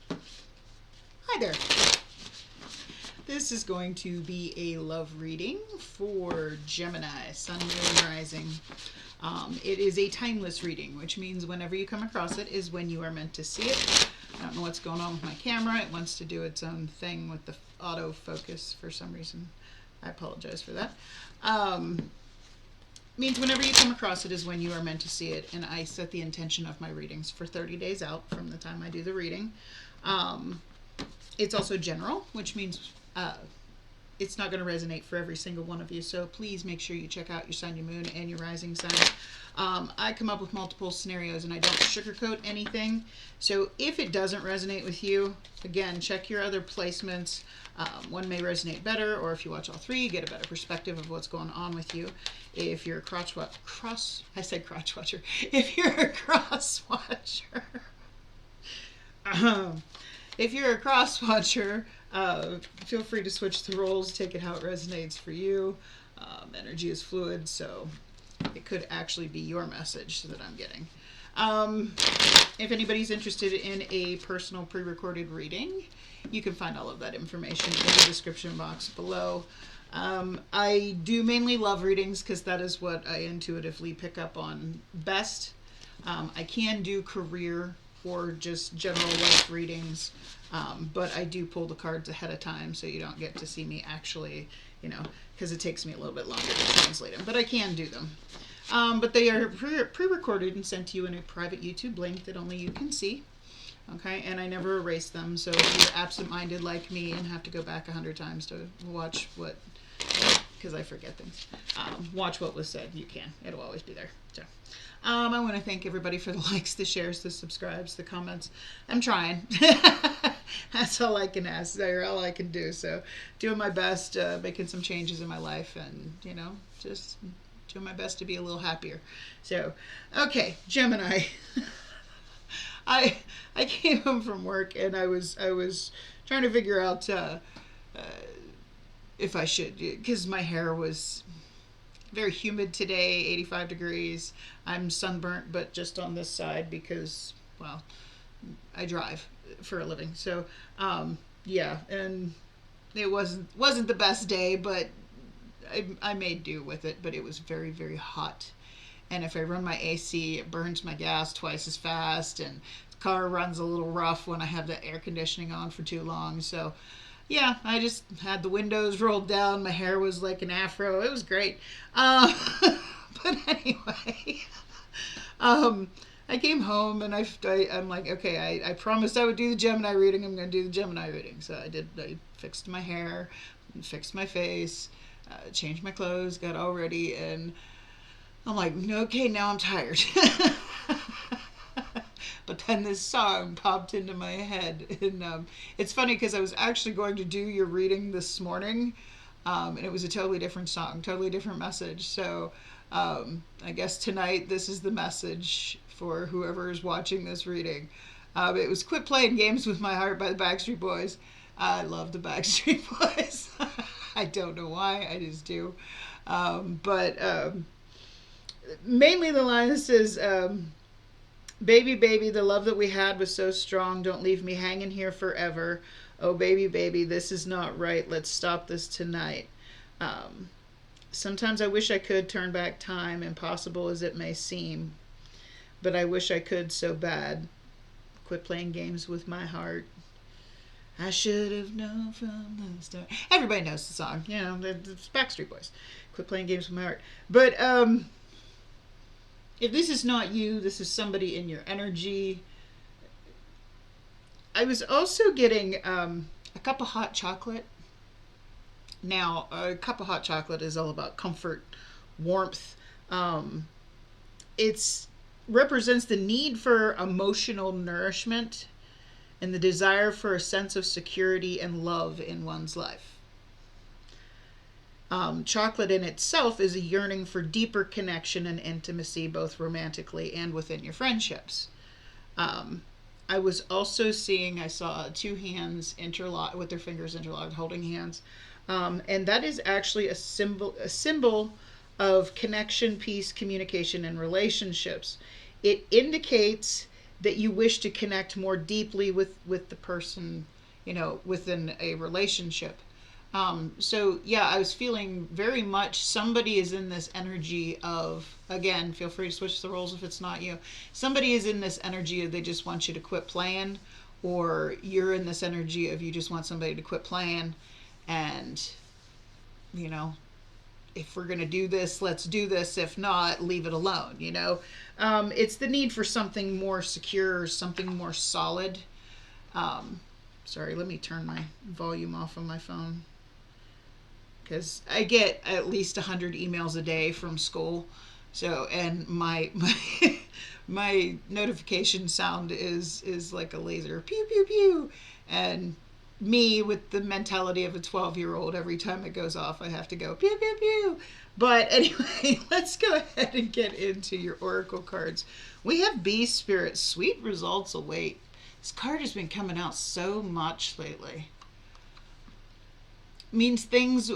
Hi there. This is going to be a love reading for Gemini, Sun, Moon, Rising. It is a timeless reading, which means whenever you come across it is when you are meant to see it. I don't know what's going on with my camera. It wants to do its own thing with the autofocus for some reason. I apologize for that. Means whenever you come across it is when you are meant to see it, and I set the intention of my readings for 30 days out from the time I do the reading. It's also general, which means it's not going to resonate for every single one of you. So please make sure you check out your sun, your moon, and your rising sign. I come up with multiple scenarios and I don't sugarcoat anything. So if it doesn't resonate with you, again, check your other placements. One may resonate better, or if you watch all three, you get a better perspective of what's going on with you. If you're a crotch watcher. If you're a cross watcher. If you're a cross watcher, feel free to switch the roles, take it how it resonates for you. Energy is fluid, so it could actually be your message that I'm getting. If anybody's interested in a personal pre-recorded reading, you can find all of that information in the description box below. I do mainly love readings because that is what I intuitively pick up on best. I can do career or just general life readings, but I do pull the cards ahead of time so you don't get to see me actually, because it takes me a little bit longer to translate them, but I can do them. But they are pre-recorded and sent to you in a private YouTube link that only you can see. Okay, and I never erase them, so if you're absent-minded like me and have to go back 100 times to watch what, because I forget things, watch what was said, you can. It'll always be there. So, I want to thank everybody for the likes, the shares, the subscribes, the comments. I'm trying. That's all I can ask. They're all I can do. So, doing my best, making some changes in my life, and, just doing my best to be a little happier. So, okay, Gemini. I came home from work and I was trying to figure out if I should, because my hair was very humid today, 85 degrees. I'm sunburnt, but just on this side because, well, I drive for a living. So, yeah, and it wasn't the best day, but I made do with it. But it was very, very hot. And if I run my AC, it burns my gas twice as fast, and the car runs a little rough when I have the air conditioning on for too long. So, yeah, I just had the windows rolled down. My hair was like an afro. It was great. But anyway, I came home and I'm like, okay, I promised I would do the Gemini reading. I'm going to do the Gemini reading. So I did. I fixed my hair, fixed my face, changed my clothes, got all ready, and I'm like, okay, now I'm tired. But then this song popped into my head. And it's funny because I was actually going to do your reading this morning. And it was a totally different song, totally different message. So I guess tonight this is the message for whoever is watching this reading. It was Quit Playing Games with My Heart by the Backstreet Boys. I love the Backstreet Boys. I don't know why, I just do. But mainly the line that says, baby, baby, the love that we had was so strong. Don't leave me hanging here forever. Oh, baby, baby, this is not right. Let's stop this tonight. Sometimes I wish I could turn back time, impossible as it may seem. But I wish I could so bad. Quit playing games with my heart. I should have known from the start. Everybody knows the song. It's Backstreet Boys. Quit playing games with my heart. But, if this is not you, this is somebody in your energy. I was also getting a cup of hot chocolate. Now, a cup of hot chocolate is all about comfort, warmth. It represents the need for emotional nourishment and the desire for a sense of security and love in one's life. Chocolate in itself is a yearning for deeper connection and intimacy, both romantically and within your friendships. I was also seeing, I saw two hands interlocked, with their fingers interlocked, holding hands. And that is actually a symbol of connection, peace, communication, and relationships. It indicates that you wish to connect more deeply with the person, you know, within a relationship. So yeah, I was feeling very much somebody is in this energy of, again, feel free to switch the roles if it's not you. Somebody is in this energy of they just want you to quit playing, or you're in this energy of you just want somebody to quit playing, and you know, if we're going to do this, let's do this. If not, leave it alone, you know. It's the need for something more secure, something more solid. Sorry, let me turn my volume off on my phone, because I get at least 100 emails a day from school. So, and my notification sound is like a laser, pew pew pew, and me with the mentality of a 12-year-old, every time it goes off, I have to go pew pew pew. But anyway, let's go ahead and get into your oracle cards. We have Bee Spirit, sweet results await. This card has been coming out so much lately. Means things,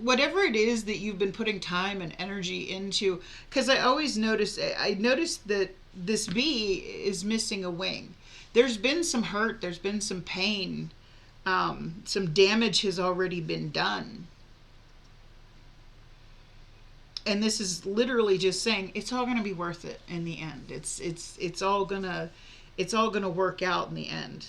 whatever it is that you've been putting time and energy into, because I noticed that this bee is missing a wing. There's been some hurt, there's been some pain, some damage has already been done, and this is literally just saying it's all going to be worth it in the end. It's all gonna work out in the end.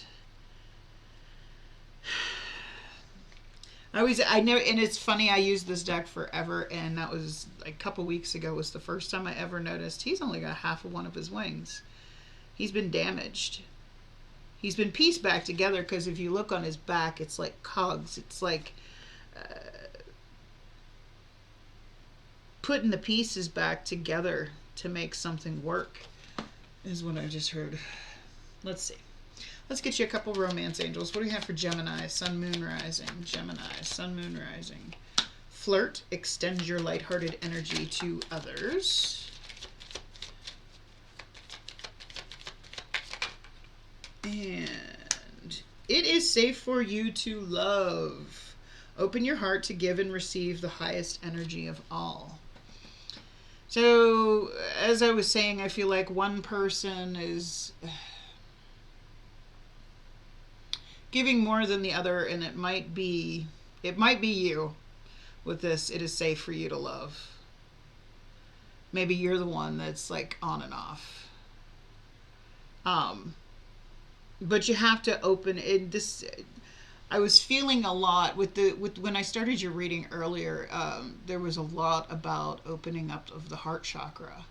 I know, and it's funny, I used this deck forever, and that was a couple weeks ago was the first time I ever noticed he's only got half of one of his wings. He's been damaged. He's been pieced back together, because if you look on his back, it's like cogs. It's like putting the pieces back together to make something work, is what I just heard. Let's see. Let's get you a couple romance angels. What do you have for Gemini, Sun, Moon, Rising? Gemini, Sun, Moon, Rising. Flirt, extend your lighthearted energy to others. And it is safe for you to love. Open your heart to give and receive the highest energy of all. So, as I was saying, I feel like one person is giving more than the other, and it might be you with this. It is safe for you to love. Maybe you're the one that's like on and off. But you have to open it. This, I was feeling a lot with when I started your reading earlier. There was a lot about opening up of the heart chakra.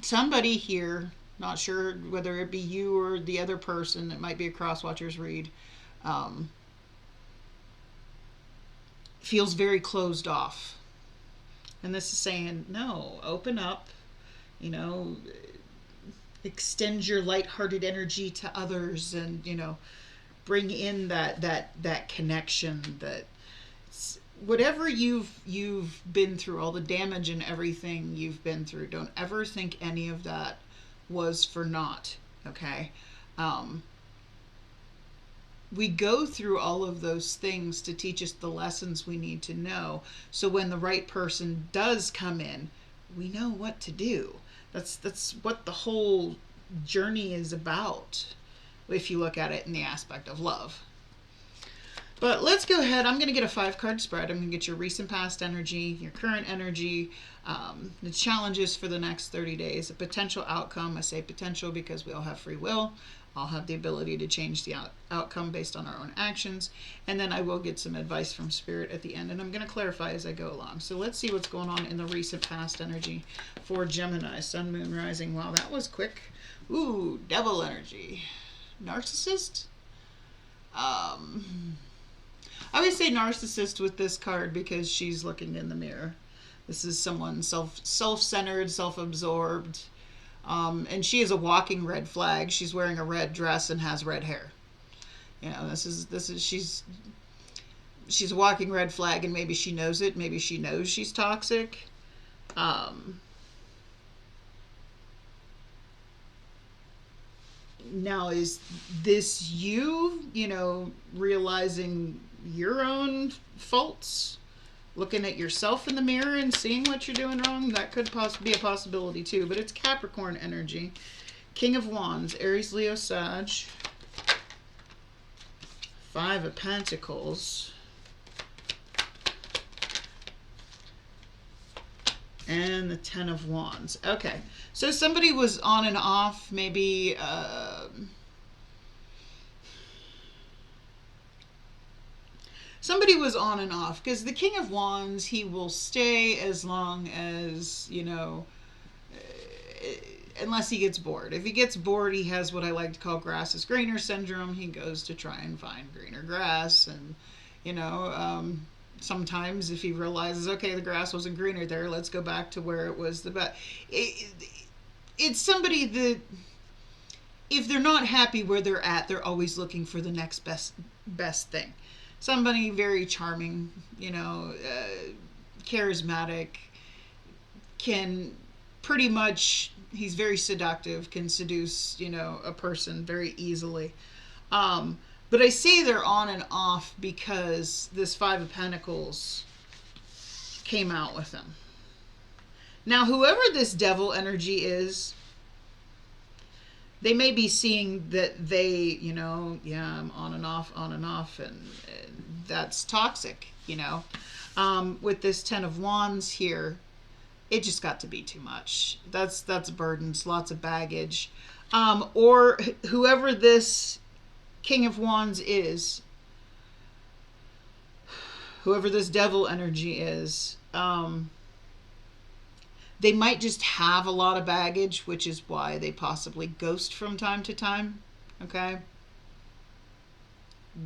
Somebody here, not sure whether it be you or the other person, it might be a cross-watcher's read, feels very closed off. And this is saying, no, open up, you know, extend your lighthearted energy to others, and, you know, bring in that connection, that whatever you've been through, all the damage and everything you've been through, don't ever think any of that was for naught. Okay. We go through all of those things to teach us the lessons we need to know, so when the right person does come in, we know what to do. That's what the whole journey is about, if you look at it in the aspect of love. But let's go ahead. I'm going to get a 5-card spread. I'm going to get your recent past energy, your current energy, the challenges for the next 30 days, a potential outcome. I say potential because we all have free will. I'll have the ability to change the outcome based on our own actions. And then I will get some advice from Spirit at the end, and I'm going to clarify as I go along. So let's see what's going on in the recent past energy for Gemini, Sun, Moon, Rising. Wow, that was quick. Ooh, Devil energy. Narcissist? I would say narcissist with this card, because she's looking in the mirror. This is someone self-centered, self-absorbed. And she is a walking red flag. She's wearing a red dress and has red hair. You know, this is she's a walking red flag, and maybe she knows it. Maybe she knows she's toxic. Now, is this you know, realizing your own faults? looking at yourself in the mirror and seeing what you're doing wrong. That could be a possibility too, but it's Capricorn energy. King of Wands, Aries, Leo, Sag. Five of Pentacles. And the Ten of Wands. Okay, so somebody was on and off, maybe somebody was on and off, because the King of Wands, he will stay as long as, you know, unless he gets bored. If he gets bored, he has what I like to call grass is greener syndrome. He goes to try and find greener grass, and, you know, sometimes if he realizes, okay, the grass wasn't greener there, let's go back to where it was the best. It's somebody that, if they're not happy where they're at, they're always looking for the next best thing. Somebody very charming, you know, charismatic, can pretty much, he's very seductive, can seduce, you know, a person very easily. But I say they're on and off because this Five of Pentacles came out with them. Now, whoever this devil energy is, they may be seeing that they, you know, yeah, I'm on and off, and that's toxic, you know. With this Ten of Wands here, it just got to be too much. That's burdens, lots of baggage. Or whoever this King of Wands is, whoever this devil energy is, they might just have a lot of baggage, which is why they possibly ghost from time to time. Okay,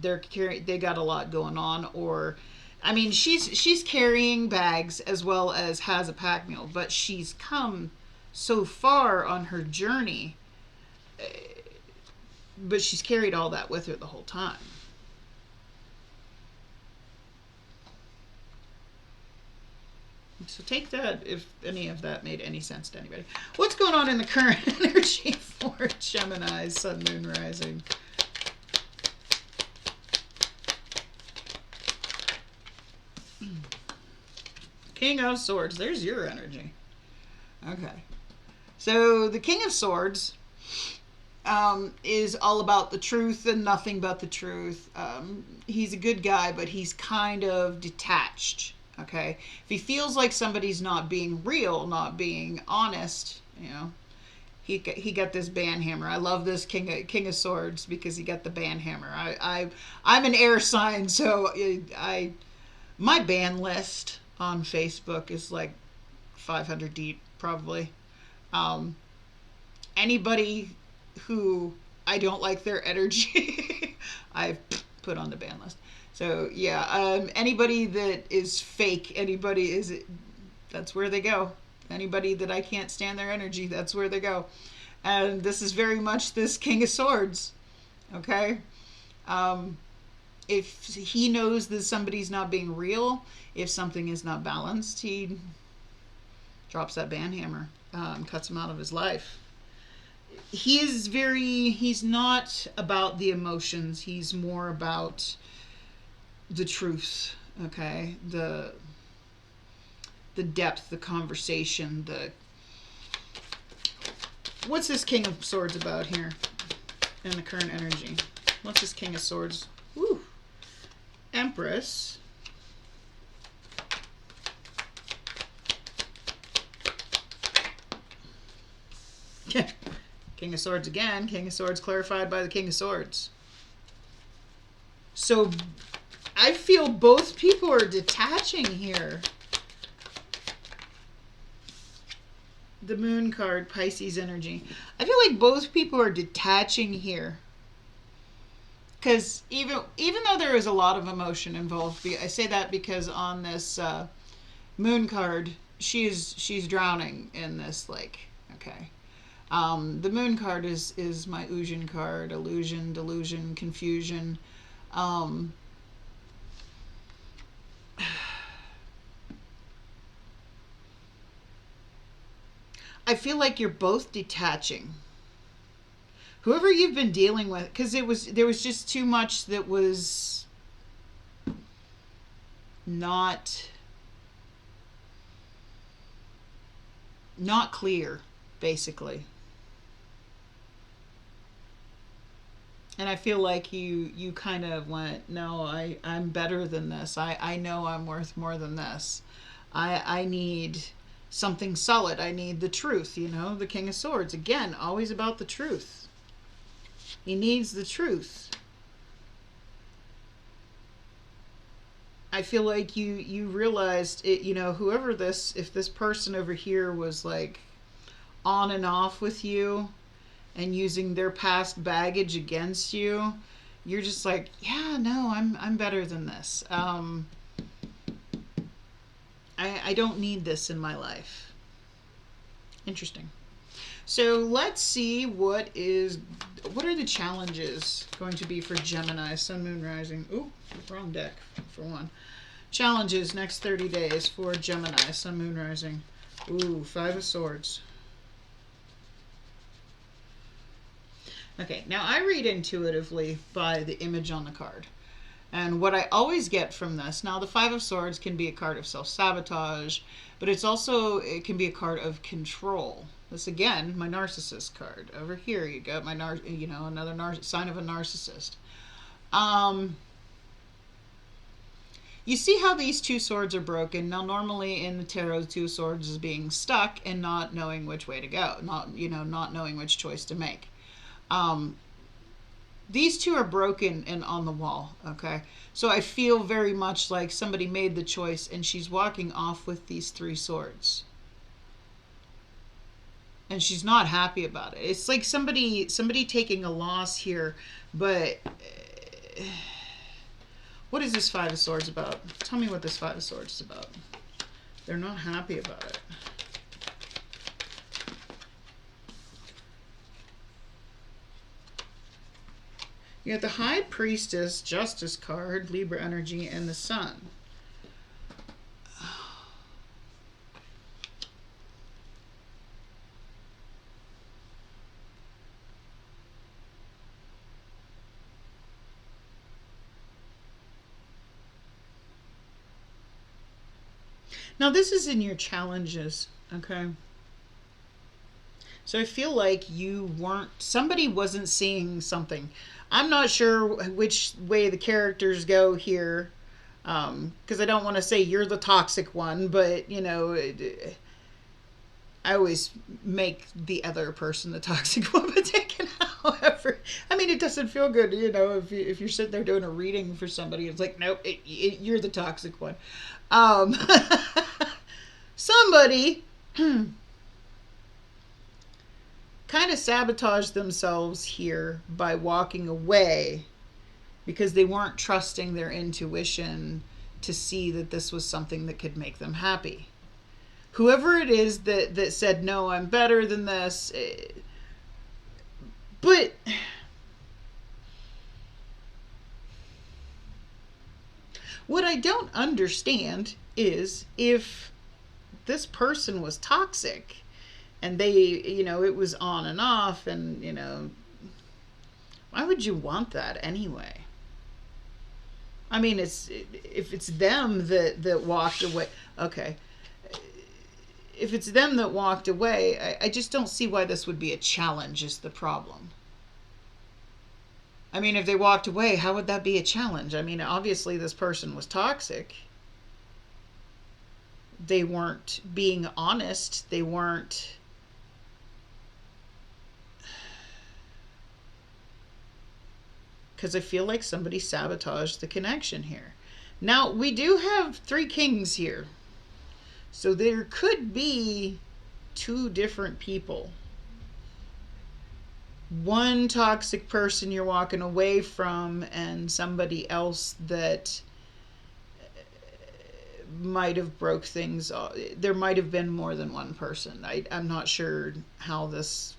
they got a lot going on, or, I mean, she's carrying bags as well as has a pack mule, but she's come so far on her journey, but she's carried all that with her the whole time. So take that if any of that made any sense to anybody. What's going on in the current energy for Gemini, Sun, Moon, Rising? King of Swords. There's your energy. Okay. So the King of Swords is all about the truth and nothing but the truth. He's a good guy, but he's kind of detached. Okay. If he feels like somebody's not being real, not being honest, you know, he got this band hammer. I love this King of Swords because he got the band hammer. I'm an air sign, so my band list on Facebook is like 500 deep, probably. Anybody who I don't like their energy, I've put on the ban list. So yeah, anybody that is fake, that's where they go. Anybody that I can't stand their energy, that's where they go. And this is very much this King of Swords. Okay. If he knows that somebody's not being real, if something is not balanced, he drops that band hammer, cuts him out of his life. He's not about the emotions. He's more about the truth. Okay. The depth, the conversation, what's this King of Swords about here in the current energy? What's this King of Swords? Woo. Empress. King of Swords again. King of Swords clarified by the King of Swords. So I feel both people are detaching here. The Moon card, Pisces energy. I feel like both people are detaching here. Because even though there is a lot of emotion involved, I say that because on this Moon card, she's drowning in this lake. Okay. The Moon card is my illusion card. Illusion, delusion, confusion. I feel like you're both detaching. Whoever you've been dealing with, because there was just too much that was not not clear, basically. And I feel like you kind of went, no, I'm better than this. I know I'm worth more than this. I need something solid. I need the truth, you know, the King of Swords. Again, always about the truth. He needs the truth. I feel like you realized it, you know, whoever this, if this person over here was like on and off with you and using their past baggage against you, you're just like, yeah, no, I'm better than this. I don't need this in my life. Interesting. So let's see what are the challenges going to be for Gemini, Sun, Moon, Rising. Ooh, wrong deck for one. Challenges next 30 days for Gemini, Sun, Moon, Rising. Ooh, Five of Swords. Okay, now I read intuitively by the image on the card. And what I always get from this, now the Five of Swords can be a card of self-sabotage, but it can be a card of control. This again, my narcissist card. Over here you got my another sign of a narcissist. You see how these two swords are broken. Now normally in the tarot, two swords is being stuck and not knowing which way to go, not knowing which choice to make. These two are broken and on the wall, okay? So I feel very much like somebody made the choice and she's walking off with these three swords. And she's not happy about it. It's like somebody taking a loss here, but what is this Five of Swords about? Tell me what this Five of Swords is about. They're not happy about it. You got the High Priestess, Justice card, Libra energy, and the Sun. Now this is in your challenges, okay? So I feel like somebody wasn't seeing something. I'm not sure which way the characters go here, because I don't want to say you're the toxic one, but, you know, I always make the other person the toxic one, but taken however. I mean, it doesn't feel good, you know, if you're sitting there doing a reading for somebody, it's like, nope, you're the toxic one. Somebody kind of sabotaged themselves here by walking away because they weren't trusting their intuition to see that this was something that could make them happy. Whoever it is that said, no, I'm better than this. But what I don't understand is if this person was toxic and they, you know, it was on and off and, you know, why would you want that anyway? I mean, if it's them that walked away, okay. If it's them that walked away, I just don't see why this would be a challenge is the problem. I mean, if they walked away, how would that be a challenge? I mean, obviously this person was toxic. They weren't being honest. They weren't... Because I feel like somebody sabotaged the connection here. Now, we do have three kings here. So there could be two different people. One toxic person you're walking away from and somebody else that might have broke things. There might have been more than one person. I'm not sure how this...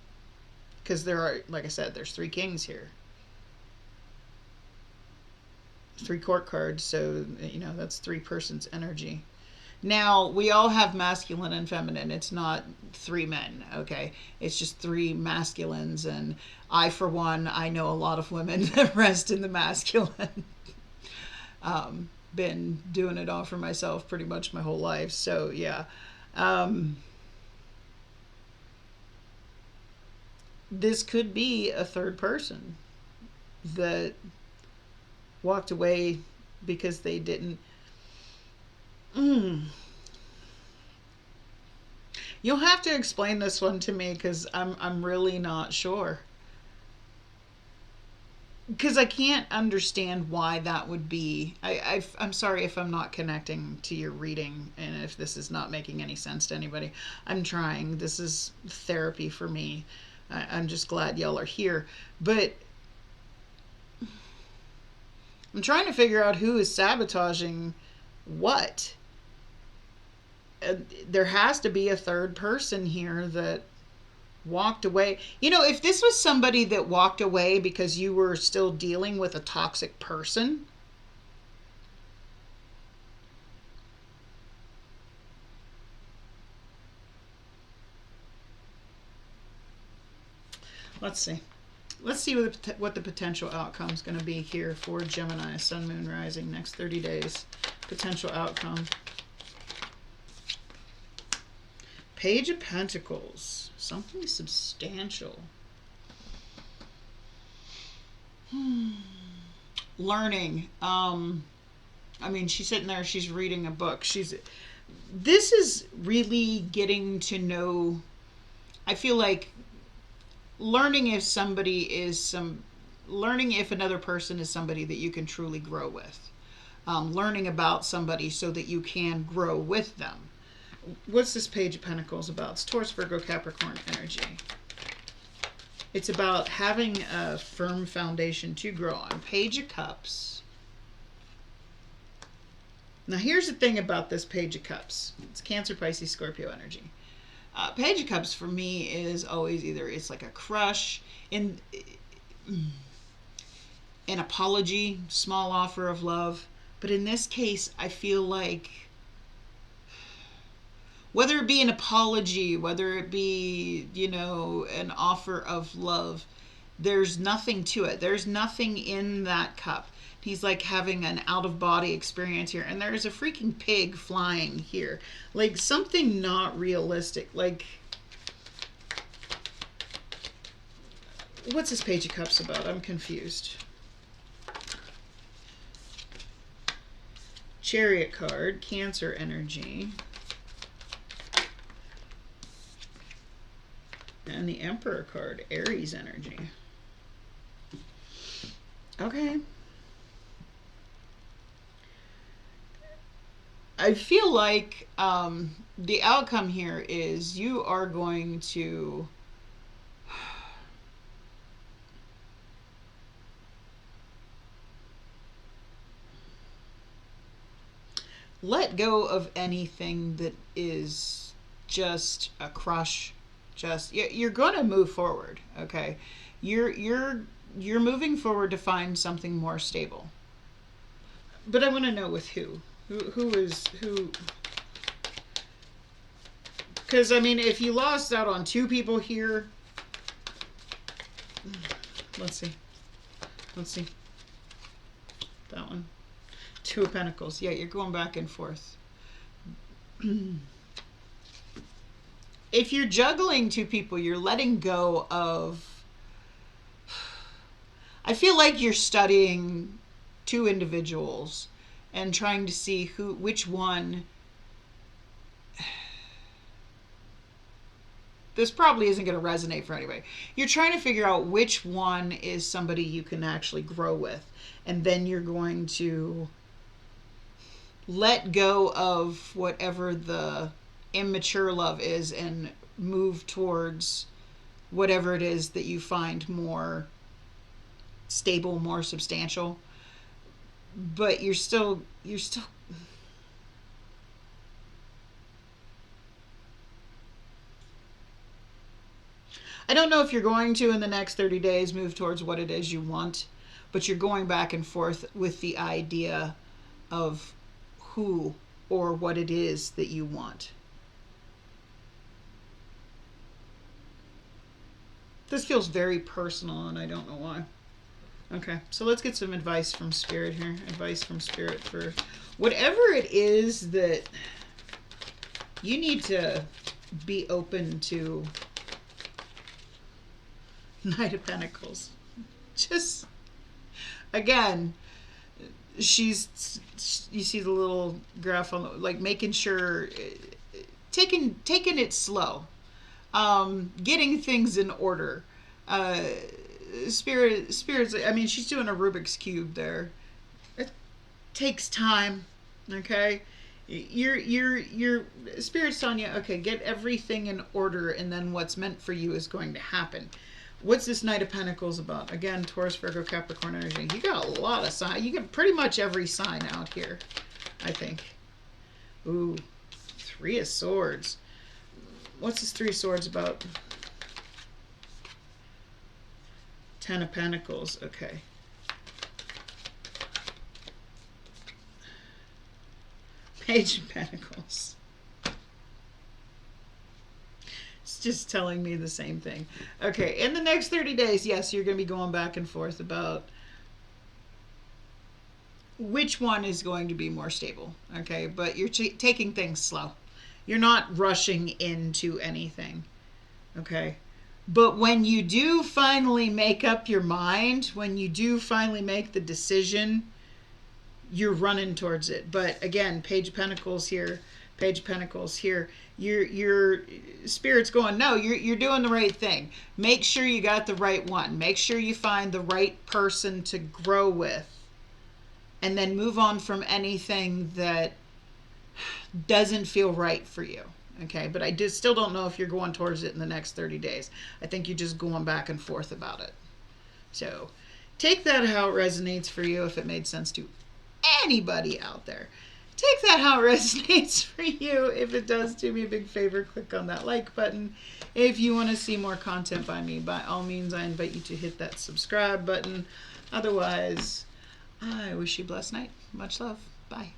Because there are, like I said, there's three kings here. Three court cards, so, you know, that's three persons' energy. Now, we all have masculine and feminine. It's not three men, okay? It's just three masculines, and I, for one, I know a lot of women that rest in the masculine. Been doing it all for myself pretty much my whole life, so yeah. this could be a third person that walked away because they didn't. You'll have to explain this one to me because I'm really not sure. Because I can't understand why that would be. I'm sorry if I'm not connecting to your reading and if this is not making any sense to anybody. I'm trying. This is therapy for me. I'm just glad y'all are here. But I'm trying to figure out who is sabotaging what. There has to be a third person here that walked away. You know, if this was somebody that walked away because you were still dealing with a toxic person, let's see. Let's see what the potential outcome is going to be here for Gemini, Sun, Moon, Rising, next 30 days. Potential outcome. Page of Pentacles. Something substantial. Learning. I mean, she's sitting there, she's reading a book. This is really getting to know, I feel like learning if another person is somebody that you can truly grow with. Learning about somebody so that you can grow with them. What's this Page of Pentacles about? It's Taurus, Virgo, Capricorn energy. It's about having a firm foundation to grow on. Page of Cups. Now here's the thing about this Page of Cups. It's Cancer, Pisces, Scorpio energy. Page of Cups for me is always either it's like a crush, an apology, small offer of love. But in this case, I feel like whether it be an apology, whether it be, you know, an offer of love, there's nothing to it. There's nothing in that cup. He's like having an out-of-body experience here. And there's a freaking pig flying here. Like something not realistic. Like, what's this Page of Cups about? I'm confused. Chariot card, Cancer energy. And the Emperor card, Aries energy. Okay. I feel like the outcome here is you are going to let go of anything that is just a crush. Just you're going to move forward, okay? You're moving forward to find something more stable. But I want to know with who. Who is who? Because I mean, if you lost out on two people here, let's see. That one. Two of Pentacles. Yeah, you're going back and forth. If you're juggling two people, you're letting go of... I feel like you're studying two individuals and trying to see which one... This probably isn't going to resonate for anybody. You're trying to figure out which one is somebody you can actually grow with. And then you're going to let go of whatever the immature love is and move towards whatever it is that you find more stable, more substantial. But you're still I don't know if you're going to in the next 30 days move towards what it is you want, but you're going back and forth with the idea of who or what it is that you want. This feels very personal, and I don't know why. Okay, so let's get some advice from Spirit here. Advice from Spirit for whatever it is that you need to be open to Knight of Pentacles. Just, again, you see the little graph on the, like, making sure, taking it slow, getting things in order. Spirits, I mean, she's doing a Rubik's Cube there. It takes time, okay? Your Spirit's telling you, okay, get everything in order, and then what's meant for you is going to happen. What's this Knight of Pentacles about? Again, Taurus, Virgo, Capricorn energy. You got a lot of signs. You get pretty much every sign out here, I think. Ooh, Three of Swords. What's this Three of Swords about? Ten of Pentacles. Okay. Page of Pentacles. It's just telling me the same thing. Okay, in the next 30 days, yes, you're going to be going back and forth about which one is going to be more stable. Okay, but you're taking things slow. You're not rushing into anything. Okay, but when you do finally make up your mind, when you do finally make the decision, you're running towards it. But again, Page of Pentacles here, Page of Pentacles here. Your Spirit's going, no, you're doing the right thing. Make sure you got the right one. Make sure you find the right person to grow with. And then move on from anything that doesn't feel right for you. Okay, but I still don't know if you're going towards it in the next 30 days. I think you're just going back and forth about it. So take that how it resonates for you, if it made sense to anybody out there. Take that how it resonates for you. If it does, do me a big favor, click on that like button. If you want to see more content by me, by all means, I invite you to hit that subscribe button. Otherwise, I wish you a blessed night. Much love. Bye.